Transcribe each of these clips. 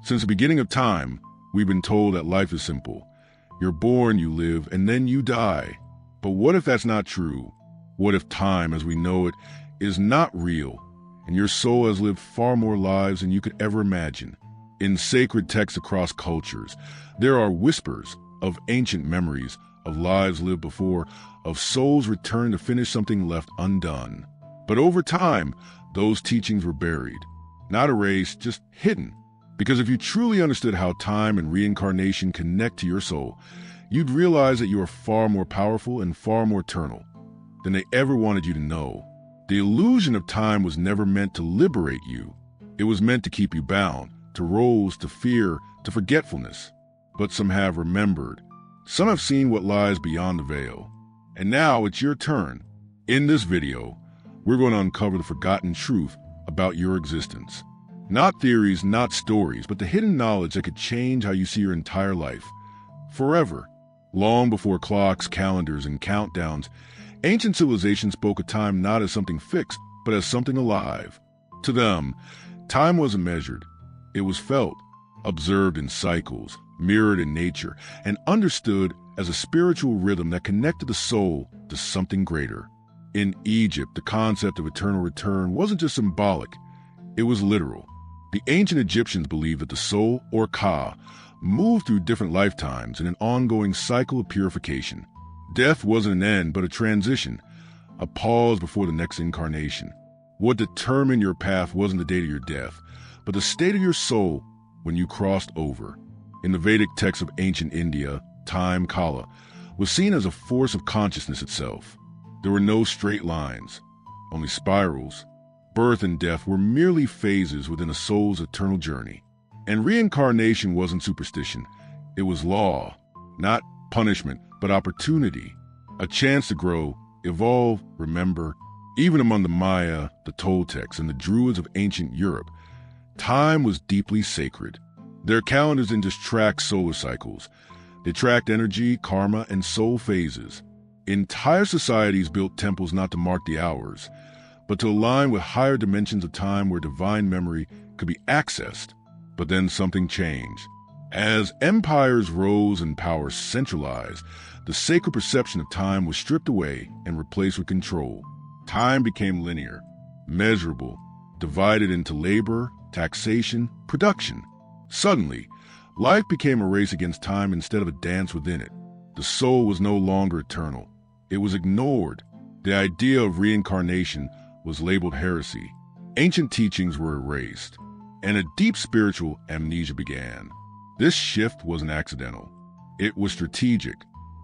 Since the beginning of time, we've been told that life is simple. You're born, you live, and then you die. But what if that's not true? What if time, as we know it, is not real, and your soul has lived far more lives than you could ever imagine? In sacred texts across cultures, there are whispers of ancient memories, of lives lived before, of souls returned to finish something left undone. But over time, those teachings were buried, not erased, just hidden. Because if you truly understood how time and reincarnation connect to your soul, you'd realize that you are far more powerful and far more eternal than they ever wanted you to know. The illusion of time was never meant to liberate you. It was meant to keep you bound, to roles, to fear, to forgetfulness. But some have remembered. Some have seen what lies beyond the veil. And now it's your turn. In this video, we're going to uncover the forgotten truth about your existence. Not theories, not stories, but the hidden knowledge that could change how you see your entire life. Forever. Long before clocks, calendars, and countdowns, ancient civilizations spoke of time not as something fixed, but as something alive. To them, time wasn't measured. It was felt, observed in cycles, mirrored in nature, and understood as a spiritual rhythm that connected the soul to something greater. In Egypt, the concept of eternal return wasn't just symbolic, it was literal. The ancient Egyptians believed that the soul, or Ka, moved through different lifetimes in an ongoing cycle of purification. Death wasn't an end, but a transition, a pause before the next incarnation. What determined your path wasn't the date of your death, but the state of your soul when you crossed over. In the Vedic texts of ancient India, time, Kala, was seen as a force of consciousness itself. There were no straight lines, only spirals. Birth and death were merely phases within a soul's eternal journey. And reincarnation wasn't superstition. It was law, not punishment, but opportunity. A chance to grow, evolve, remember. Even among the Maya, the Toltecs, and the Druids of ancient Europe, time was deeply sacred. Their calendars didn't just track solar cycles. They tracked energy, karma, and soul phases. Entire societies built temples not to mark the hours, but to align with higher dimensions of time where divine memory could be accessed. But then something changed. As empires rose and power centralized, the sacred perception of time was stripped away and replaced with control. Time became linear, measurable, divided into labor, taxation, production. Suddenly, life became a race against time instead of a dance within it. The soul was no longer eternal. It was ignored. The idea of reincarnation was labeled heresy. Ancient teachings were erased, and a deep spiritual amnesia began. This shift wasn't accidental. It was strategic,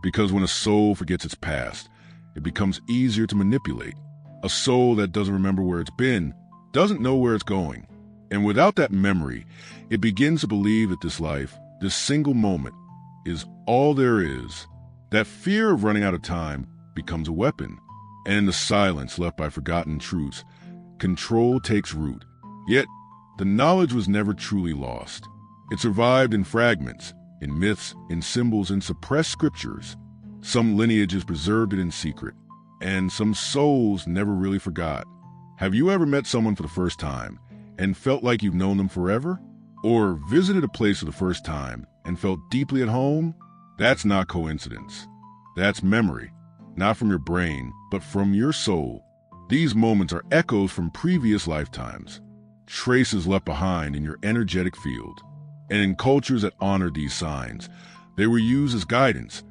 because when a soul forgets its past, it becomes easier to manipulate. A soul that doesn't remember where it's been doesn't know where it's going. And without that memory, it begins to believe that this life, this single moment, is all there is. That fear of running out of time becomes a weapon. And in the silence left by forgotten truths, control takes root. Yet, the knowledge was never truly lost. It survived in fragments, in myths, in symbols, in suppressed scriptures. Some lineages preserved it in secret, and some souls never really forgot. Have you ever met someone for the first time and felt like you've known them forever? Or visited a place for the first time and felt deeply at home? That's not coincidence. That's memory, not from your brain, but from your soul. These moments are echoes from previous lifetimes, traces left behind in your energetic field. And in cultures that honored these signs, they were used as guidance,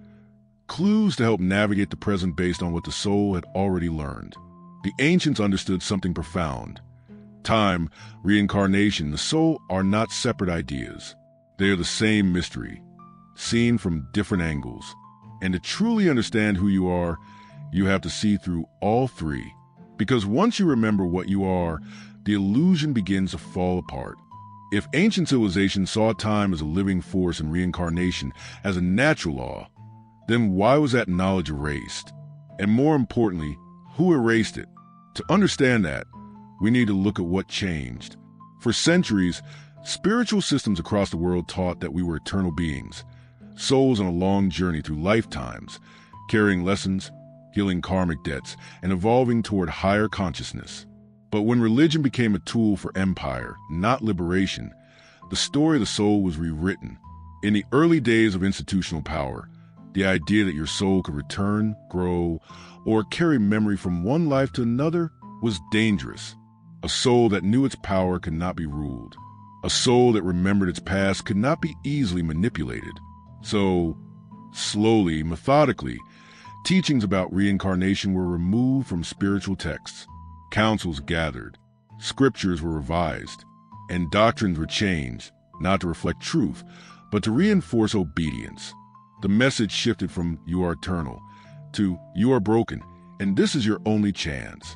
clues to help navigate the present based on what the soul had already learned. The ancients understood something profound. Time, reincarnation, the soul are not separate ideas. They are the same mystery, seen from different angles. And to truly understand who you are, you have to see through all three. Because once you remember what you are, the illusion begins to fall apart. If ancient civilizations saw time as a living force and reincarnation as a natural law, then why was that knowledge erased? And more importantly, who erased it? To understand that, we need to look at what changed. For centuries, spiritual systems across the world taught that we were eternal beings, souls on a long journey through lifetimes, carrying lessons, healing karmic debts, and evolving toward higher consciousness. But when religion became a tool for empire, not liberation, the story of the soul was rewritten. In the early days of institutional power, the idea that your soul could return, grow, or carry memory from one life to another was dangerous. A soul that knew its power could not be ruled. A soul that remembered its past could not be easily manipulated. So, slowly, methodically, teachings about reincarnation were removed from spiritual texts. Councils gathered, scriptures were revised, and doctrines were changed, not to reflect truth, but to reinforce obedience. The message shifted from "you are eternal" to "you are broken, and this is your only chance."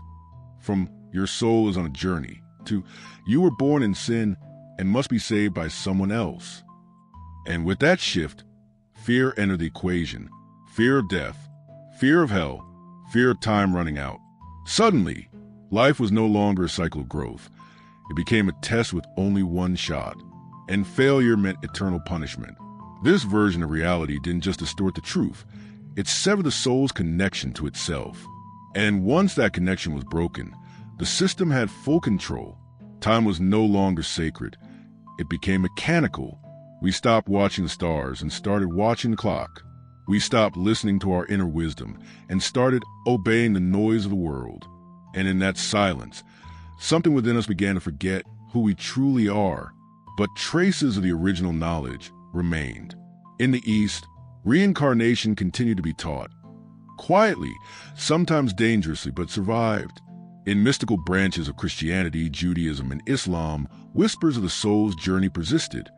From "your soul is on a journey" to "you were born in sin and must be saved by someone else." And with that shift, fear entered the equation. Fear of death, fear of hell, fear of time running out. Suddenly, life was no longer a cycle of growth. It became a test with only one shot, and failure meant eternal punishment. This version of reality didn't just distort the truth, it severed the soul's connection to itself. And once that connection was broken, the system had full control. Time was no longer sacred. It became mechanical. We stopped watching the stars and started watching the clock. We stopped listening to our inner wisdom and started obeying the noise of the world. And in that silence, something within us began to forget who we truly are. But traces of the original knowledge remained. In the East, reincarnation continued to be taught. Quietly, sometimes dangerously, but survived. In mystical branches of Christianity, Judaism, and Islam, whispers of the soul's journey persisted,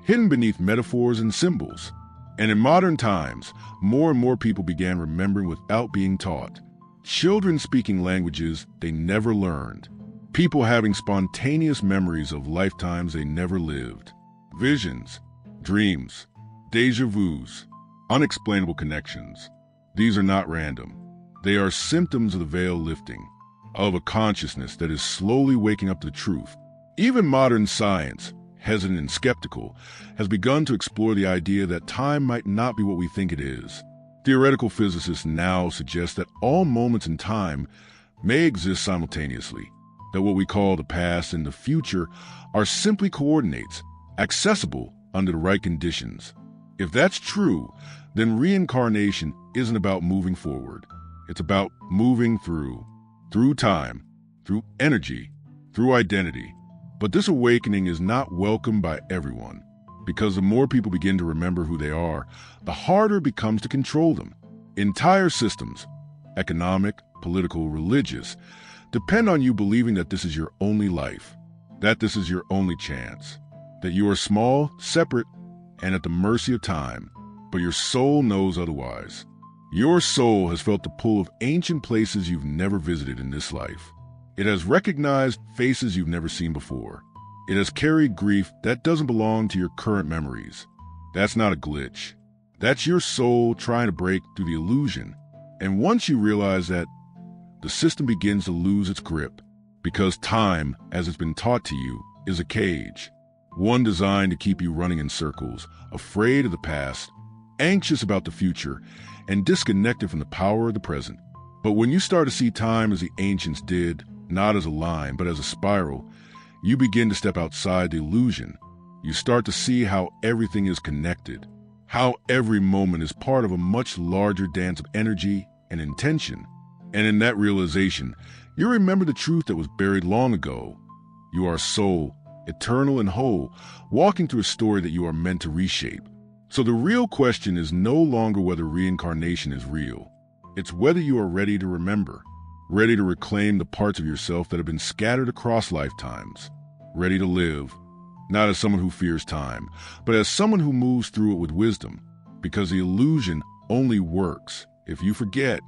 hidden beneath metaphors and symbols. And in modern times, more and more people began remembering without being taught. Children speaking languages they never learned. People having spontaneous memories of lifetimes they never lived. Visions, dreams, déjà vus, unexplainable connections. These are not random. They are symptoms of the veil lifting, of a consciousness that is slowly waking up to the truth. Even modern science, hesitant and skeptical, has begun to explore the idea that time might not be what we think it is. Theoretical physicists now suggest that all moments in time may exist simultaneously, that what we call the past and the future are simply coordinates, accessible under the right conditions. If that's true, then reincarnation isn't about moving forward. It's about moving through time, through energy, through identity. But this awakening is not welcomed by everyone, because the more people begin to remember who they are, the harder it becomes to control them. Entire systems, economic, political, religious, depend on you believing that this is your only life, that this is your only chance, that you are small, separate, and at the mercy of time. But your soul knows otherwise. Your soul has felt the pull of ancient places you've never visited in this life. It has recognized faces you've never seen before. It has carried grief that doesn't belong to your current memories. That's not a glitch. That's your soul trying to break through the illusion. And once you realize that, the system begins to lose its grip, because time, as it's been taught to you, is a cage. One designed to keep you running in circles, afraid of the past, anxious about the future, and disconnected from the power of the present. But when you start to see time as the ancients did, not as a line, but as a spiral, you begin to step outside the illusion. You start to see how everything is connected, how every moment is part of a much larger dance of energy and intention. And in that realization, you remember the truth that was buried long ago. You are a soul, eternal and whole, walking through a story that you are meant to reshape. So the real question is no longer whether reincarnation is real. It's whether you are ready to remember, ready to reclaim the parts of yourself that have been scattered across lifetimes, ready to live, not as someone who fears time, but as someone who moves through it with wisdom, because the illusion only works if you forget.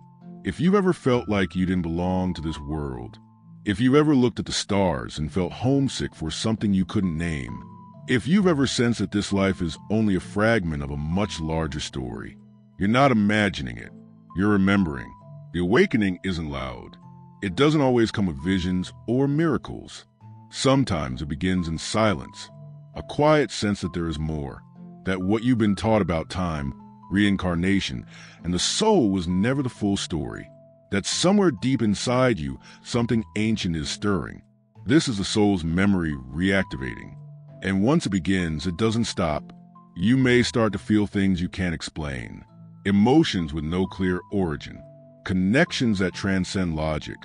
If you've ever felt like you didn't belong to this world, if you've ever looked at the stars and felt homesick for something you couldn't name, if you've ever sensed that this life is only a fragment of a much larger story, you're not imagining it, you're remembering. The awakening isn't loud. It doesn't always come with visions or miracles. Sometimes it begins in silence, a quiet sense that there is more, that what you've been taught about time, reincarnation, and the soul was never the full story, that somewhere deep inside you, something ancient is stirring. This is the soul's memory reactivating. And once it begins, it doesn't stop. You may start to feel things you can't explain, emotions with no clear origin, connections that transcend logic,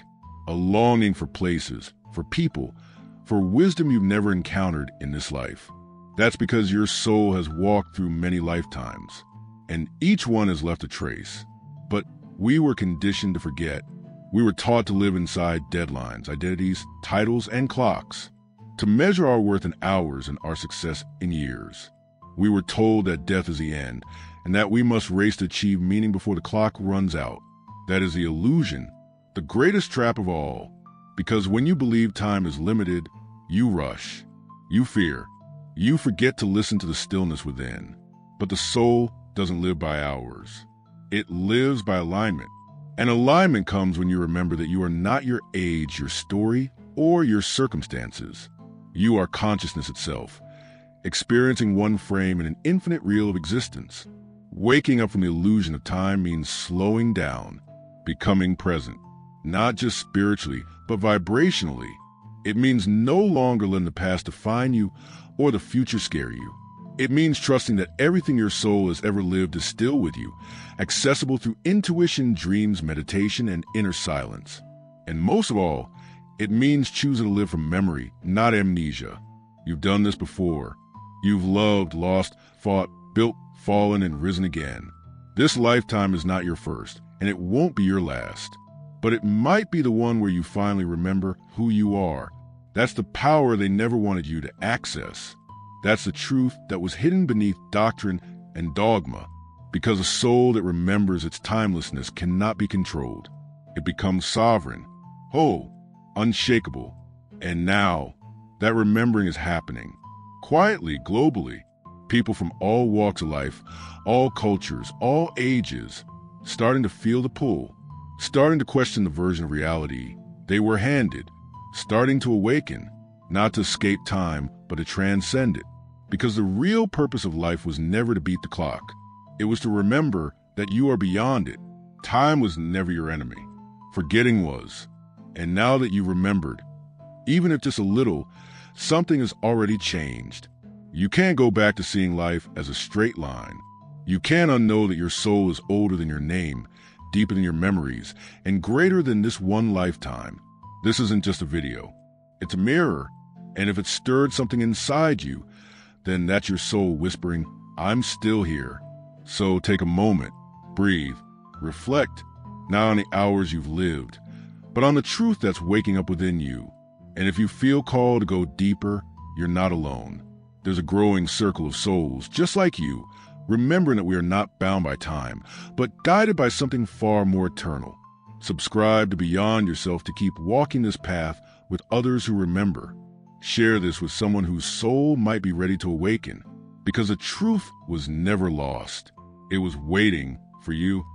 a longing for places, for people, for wisdom you've never encountered in this life. That's because your soul has walked through many lifetimes, and each one has left a trace. But we were conditioned to forget. We were taught to live inside deadlines, identities, titles, and clocks, to measure our worth in hours and our success in years. We were told that death is the end, and that we must race to achieve meaning before the clock runs out. That is the illusion, the greatest trap of all, because when you believe time is limited, you rush, you fear, you forget to listen to the stillness within. But the soul doesn't live by hours. It lives by alignment. And alignment comes when you remember that you are not your age, your story, or your circumstances. You are consciousness itself, experiencing one frame in an infinite reel of existence. Waking up from the illusion of time means slowing down, becoming present, not just spiritually, but vibrationally. It means no longer letting the past define you or the future scare you. It means trusting that everything your soul has ever lived is still with you, accessible through intuition, dreams, meditation, and inner silence. And most of all, it means choosing to live from memory, not amnesia. You've done this before. You've loved, lost, fought, built, fallen, and risen again. This lifetime is not your first, and it won't be your last. But it might be the one where you finally remember who you are. That's the power they never wanted you to access. That's the truth that was hidden beneath doctrine and dogma, because a soul that remembers its timelessness cannot be controlled. It becomes sovereign, whole, unshakable. And now, that remembering is happening. Quietly, globally, people from all walks of life, all cultures, all ages, starting to feel the pull, starting to question the version of reality they were handed, starting to awaken, not to escape time, but to transcend it. Because the real purpose of life was never to beat the clock. It was to remember that you are beyond it. Time was never your enemy. Forgetting was. And now that you've remembered, even if just a little, something has already changed. You can't go back to seeing life as a straight line. You can't unknow that your soul is older than your name, deeper than your memories, and greater than this one lifetime. This isn't just a video. It's a mirror. And if it stirred something inside you, then that's your soul whispering, I'm still here. So take a moment, breathe, reflect, not on the hours you've lived, but on the truth that's waking up within you. And if you feel called to go deeper, you're not alone. There's a growing circle of souls just like you, remembering that we are not bound by time, but guided by something far more eternal. Subscribe to Beyond Yourself to keep walking this path with others who remember. Share this with someone whose soul might be ready to awaken, because the truth was never lost. It was waiting for you.